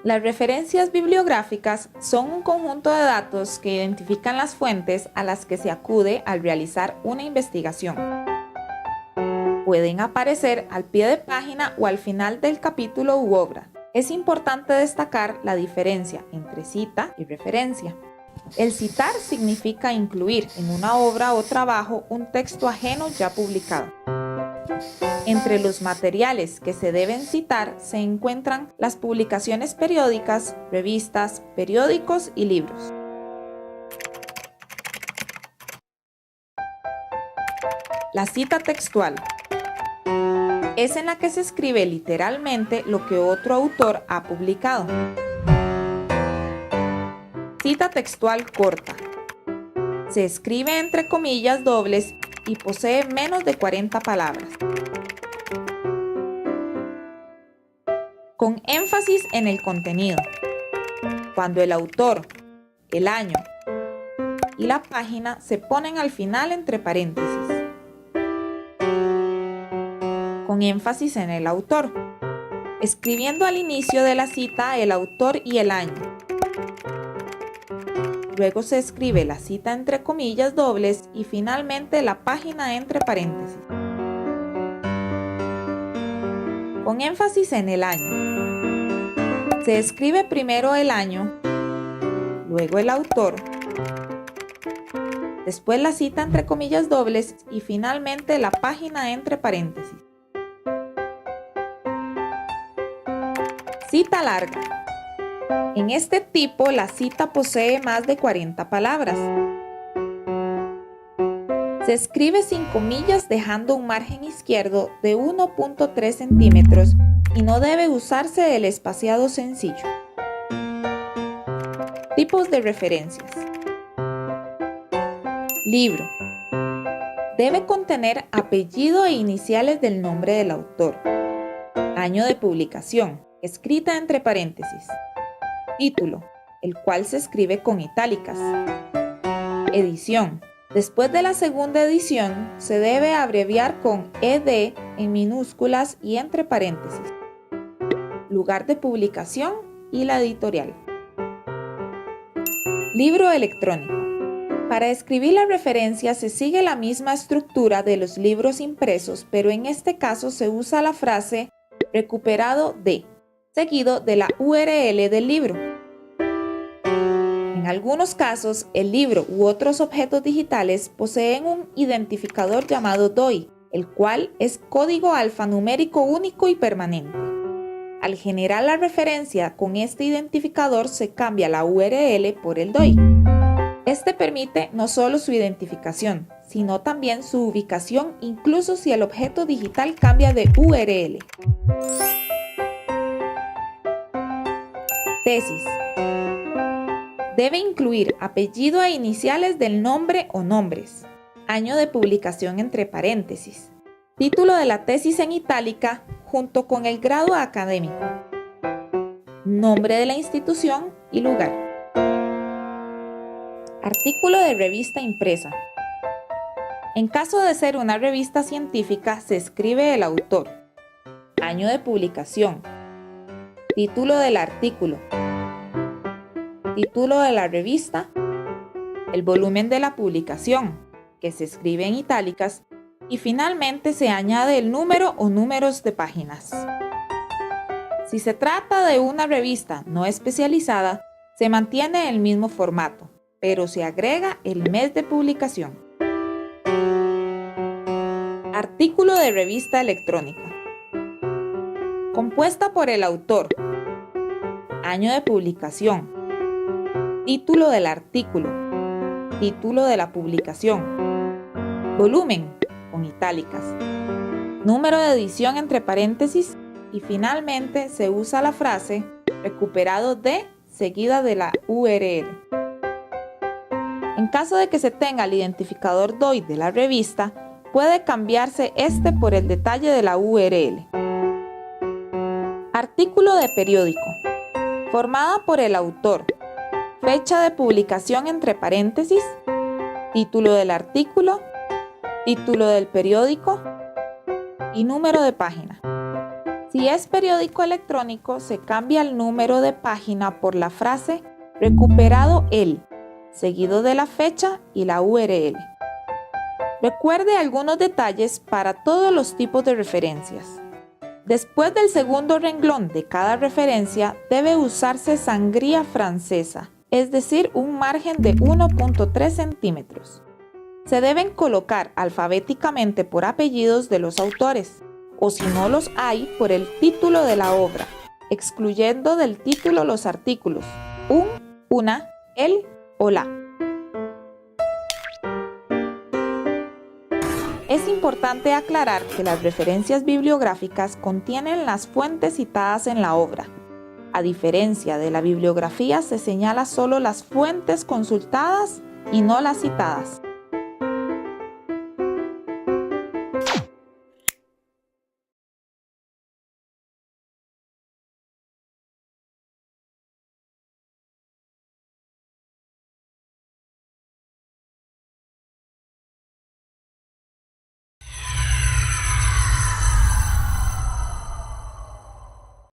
Las referencias bibliográficas son un conjunto de datos que identifican las fuentes a las que se acude al realizar una investigación. Pueden aparecer al pie de página o al final del capítulo u obra. Es importante destacar la diferencia entre cita y referencia. El citar significa incluir en una obra o trabajo un texto ajeno ya publicado. Entre los materiales que se deben citar se encuentran las publicaciones periódicas, revistas, periódicos y libros. La cita textual es en la que se escribe literalmente lo que otro autor ha publicado. Cita textual corta. Se escribe entre comillas dobles y posee menos de 40 palabras. Con énfasis en el contenido. Cuando el autor, el año y la página se ponen al final entre paréntesis. Con énfasis en el autor, escribiendo al inicio de la cita el autor y el año. Luego se escribe la cita entre comillas dobles y finalmente la página entre paréntesis. Con énfasis en el año. Se escribe primero el año, luego el autor, después la cita entre comillas dobles y finalmente la página entre paréntesis. Cita larga. En este tipo, la cita posee más de 40 palabras. Se escribe sin comillas dejando un margen izquierdo de 1.3 centímetros y no debe usarse el espaciado sencillo. Tipos de referencias. Libro. Debe contener apellido e iniciales del nombre del autor. Año de publicación, escrita entre paréntesis. Título, el cual se escribe con itálicas. Edición. Después de la segunda edición, se debe abreviar con ED en minúsculas y entre paréntesis. Lugar de publicación y la editorial. Libro electrónico. Para escribir la referencia se sigue la misma estructura de los libros impresos, pero en este caso se usa la frase recuperado de, seguido de la URL del libro. En algunos casos, el libro u otros objetos digitales poseen un identificador llamado DOI, el cual es código alfanumérico único y permanente. Al generar la referencia con este identificador se cambia la URL por el DOI. Este permite no solo su identificación, sino también su ubicación incluso si el objeto digital cambia de URL. Tesis. Debe incluir apellido e iniciales del nombre o nombres. Año de publicación entre paréntesis. Título de la tesis en itálica junto con el grado académico. Nombre de la institución y lugar. Artículo de revista impresa. En caso de ser una revista científica, se escribe el autor, año de publicación, título del artículo, título de la revista, el volumen de la publicación, que se escribe en itálicas, y finalmente se añade el número o números de páginas. Si se trata de una revista no especializada, se mantiene el mismo formato, pero se agrega el mes de publicación. Artículo de revista electrónica. Compuesta por el autor, año de publicación, título del artículo, título de la publicación, volumen, con itálicas, número de edición entre paréntesis y finalmente se usa la frase recuperado de seguida de la URL. En caso de que se tenga el identificador DOI de la revista, puede cambiarse este por el detalle de la URL. Artículo de periódico. Formada por el autor. Fecha de publicación entre paréntesis. Título del artículo. Título del periódico. Y número de página. Si es periódico electrónico, se cambia el número de página por la frase "recuperado el", seguido de la fecha y la URL. Recuerde algunos detalles para todos los tipos de referencias. Después del segundo renglón de cada referencia, debe usarse sangría francesa, es decir, un margen de 1.3 centímetros. Se deben colocar alfabéticamente por apellidos de los autores, o si no los hay, por el título de la obra, excluyendo del título los artículos un, una, el o la. Es importante aclarar que las referencias bibliográficas contienen las fuentes citadas en la obra. A diferencia de la bibliografía, se señala solo las fuentes consultadas y no las citadas.